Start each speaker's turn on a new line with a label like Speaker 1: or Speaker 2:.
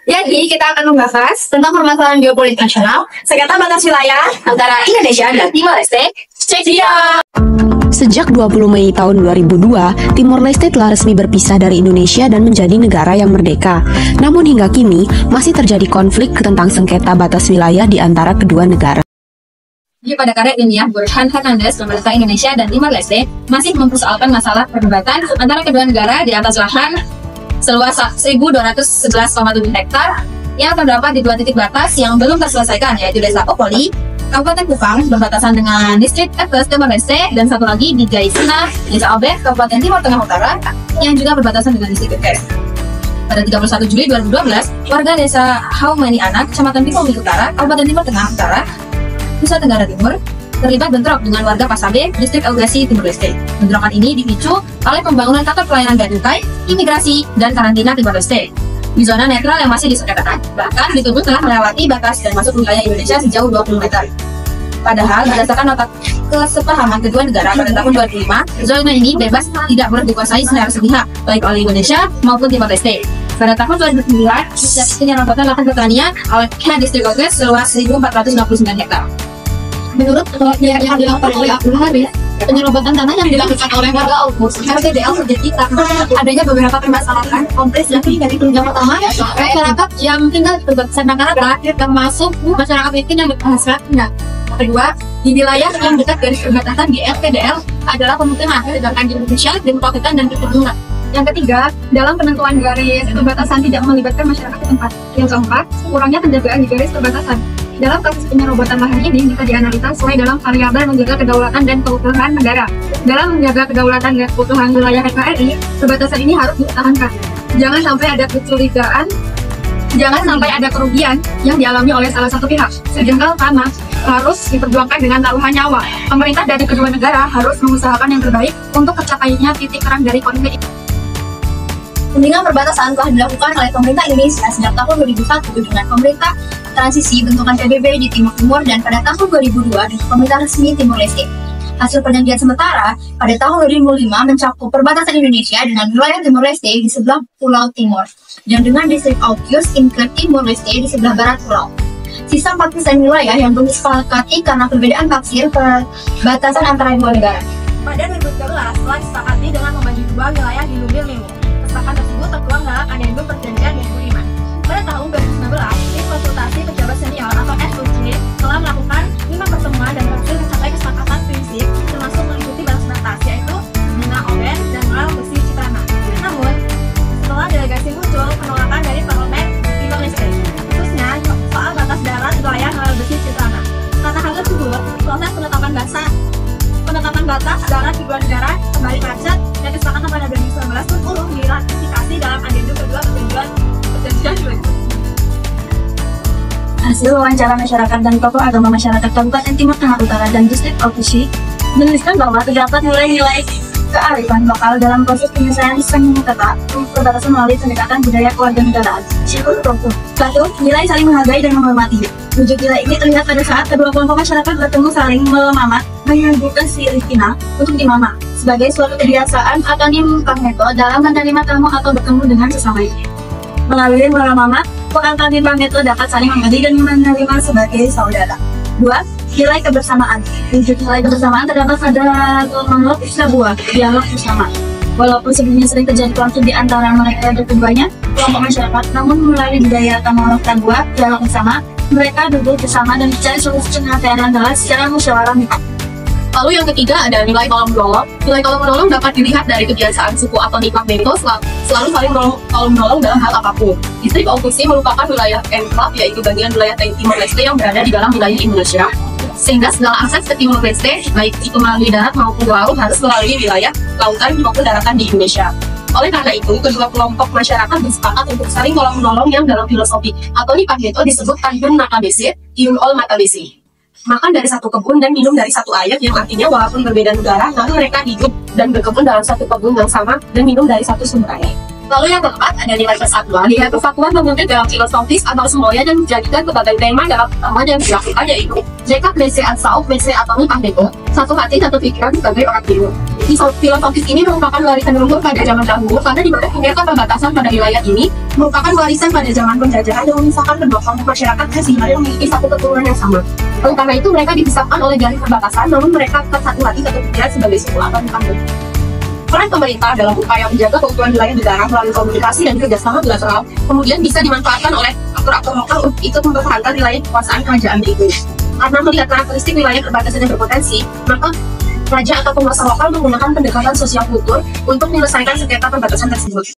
Speaker 1: Jadi kita akan membahas tentang permasalahan geopolitik nasional sengketa batas wilayah antara Indonesia dan Timor Leste. Cek dia.
Speaker 2: Sejak 20 Mei tahun 2002, Timor Leste telah resmi berpisah dari Indonesia dan menjadi negara yang merdeka. Namun hingga kini, masih terjadi konflik tentang sengketa batas wilayah di antara kedua negara.
Speaker 1: Jadi pada karya ilmiah, Burhan Hernandez, pemerintah Indonesia dan Timor Leste masih mempersoalkan masalah perdebatan antara kedua negara di atas lahan seluas 1.211,7 hektar yang terdapat di dua titik batas yang belum terselesaikan, yaitu Desa Popoli, Kabupaten Kupang, berbatasan dengan Distrik Etes, Timor Leste, dan satu lagi di Jaisina, Desa Obeh, Kabupaten Timur Tengah Utara, yang juga berbatasan dengan Distrik Etes. Pada 31 Juli 2012, warga Desa Haumani Anak, Kecamatan Pikomi Utara, Kabupaten Timur Tengah Utara, Nusa Tenggara Timur, terlibat bentrok dengan warga Pasabe, Distrik Elgasi, Timor Leste. Bentrokan ini dipicu oleh pembangunan kantor pelayanan bea cukai, imigrasi, dan karantina Timor Leste di zona netral yang masih disengketakan. Bahkan dituduh telah melewati batas dan masuk wilayah Indonesia sejauh 20 meter. Padahal berdasarkan nota kesepahaman kedua negara pada tahun 2005, zona ini bebas tidak boleh dikuasai secara sepihak, baik oleh Indonesia maupun Timor Leste. Pada tahun 2009, penyerobotan lahan pertanian oleh Distrik Elgasi seluas 1.469 hektar. Menurut yang dilakukan oleh Abdul Haris, penyerobotan tanah yang dilakukan oleh warga Aukus RTDL terjadi karena adanya beberapa permasalahan kompleks dari yang pertama, masyarakat yang tinggal di perbatasan rata termasuk masyarakat miskin yang berpenghasilan rendah. Kedua, di wilayah yang dekat garis perbatasan di RTDL adalah pemukiman, sedangkan di Indonesia demokrasikan dan kecenderungan. Yang ketiga, dalam penentuan garis perbatasan tidak melibatkan masyarakat setempat. Yang keempat, kurangnya penjagaan di garis perbatasan. Dalam kasus penyerobotan lahan ini bisa dianalisa sesuai dalam variabel menjaga kedaulatan dan keutuhan negara. Dalam menjaga kedaulatan dan keutuhan wilayah NKRI, perbatasan ini harus dipertahankan. Jangan sampai ada kecurigaan, jangan sampai ada kerugian yang dialami oleh salah satu pihak. Sejengkal tanah harus diperjuangkan dengan taruhan nyawa. Pemerintah dari kedua negara harus mengusahakan yang terbaik untuk tercapainya titik terang dari konflik ini. Pembinaan perbatasan telah dilakukan oleh pemerintah Indonesia sejak tahun 2001 dengan pemerintah transisi bentukan PBB di Timur Timur dan pada tahun 2002 dengan pemerintah resmi Timor Leste. Hasil perjanjian sementara pada tahun 2005 mencakup perbatasan Indonesia dengan wilayah Timor Leste di sebelah Pulau Timor dan dengan distrik Aukus Inklek Timor Leste di sebelah barat pulau. Sisa 4% wilayah yang belum disepakati karena perbedaan tafsir perbatasan antara dua negara. Pada 2013 telah disepakati dengan membagi dua wilayah di Lubir Limau. Kesepakatan tersebut tertuang dalam Adendum Perjanjian 2005. Pada tahun 2019, tim konsultasi pejabat senior atau SOC telah melakukan 5 pertemuan dan berhasil mencapai kesepakatan prinsip termasuk meliputi batas batas, yaitu Mina Oben dan Mal Besi Citrana. Namun, setelah delegasi muncul penolakan dari parlemen Timor Leste, khususnya soal batas darat wilayah Mal Besi Citrana. Karena hal tersebut, proses penetapan batas darat di dua negara kembali macet dan kesepakatan pada 2019 pun urung diratifikasi dalam adendum kedua perjanjian. Hasil wawancara masyarakat dan tokoh agama masyarakat Kabupaten Timur Tengah Utara dan Distrik Aukus menuliskan bahwa terdapat nilai-nilai kearifan lokal dalam proses penyelesaian sengketa perbatasan melalui pendekatan budaya kewarganegaraan. Satu, nilai saling menghargai dan menghormati. Wujud nilai ini terlihat pada saat kedua kelompok masyarakat bertemu saling memamat, menyebutkan si Ristina untuk dimama sebagai suatu kebiasaan atau nimpang-neto dalam menerima tamu atau bertemu dengan sesamanya. Melalui memamat, orang nimpang-neto dapat saling mengerti dan menerima sebagai saudara. Dua, nilai kebersamaan. Wujud nilai kebersamaan terdapat pada monolog sebuah dialog bersama. Walaupun sebelumnya sering terjadi konflik di antara mereka keduanya kelompok masyarakat, namun melalui budaya monolog sebuah dialog bersama, mereka duduk bersama dan mencari solusi penyelesaian adalah secara musyawarah mufakat. Lalu yang ketiga ada nilai tolong menolong. Nilai tolong menolong dapat dilihat dari kebiasaan suku atau nimpang-neto selalu saling tolong menolong dalam hal apapun. Distrik Aukus merupakan wilayah enklave, yaitu bagian wilayah Timor Leste yang berada di dalam wilayah Indonesia. Sehingga segala akses ke Timor Leste, baik itu melalui darat maupun laut, harus melalui wilayah lautan maupun daratan di Indonesia. Oleh karena itu, kedua kelompok masyarakat bersepakat untuk saling tolong-menolong yang dalam filosofi atau nimpang-neto disebut Tanjung Nakabesi, Tiun Ol Matabesi. Makan dari satu kebun dan minum dari satu air, yang artinya walaupun berbeda negara, namun mereka hidup dan berkebun dalam satu kebun yang sama dan minum dari satu sumber air. Lalu yang keempat ada nilai kesatuan. Nilai kesatuan terwujud dalam filosofis atau semboyan yang dijadikan sebagai tema dalam pertemuan yang dilakukan, yaitu Jeka Blese Atsauf Blese Atau Pahdeko, satu hati satu pikiran sebagai orang timur. Filosofis ini merupakan warisan leluhur pada zaman dahulu, karena di mana ternyata pembatasan pada wilayah ini merupakan warisan pada zaman penjajahan yang memisahkan kedua kelompok masyarakat yang memiliki satu keturunan yang sama. Oleh karena itu mereka dipisahkan oleh garis perbatasan, namun mereka tetap satu hati satu pikiran sebagai suku atau kampung. Peran pemerintah dalam upaya menjaga keutuhan wilayah negara melalui komunikasi dan kerjasama bilateral kemudian bisa dimanfaatkan oleh aktor-aktor lokal untuk ikut mempertahankan wilayah kekuasaan kerajaan itu. Karena melihat karakteristik wilayah perbatasan yang berpotensi, maka raja atau penguasa lokal menggunakan pendekatan sosial kultur untuk menyelesaikan sengketa perbatasan tersebut.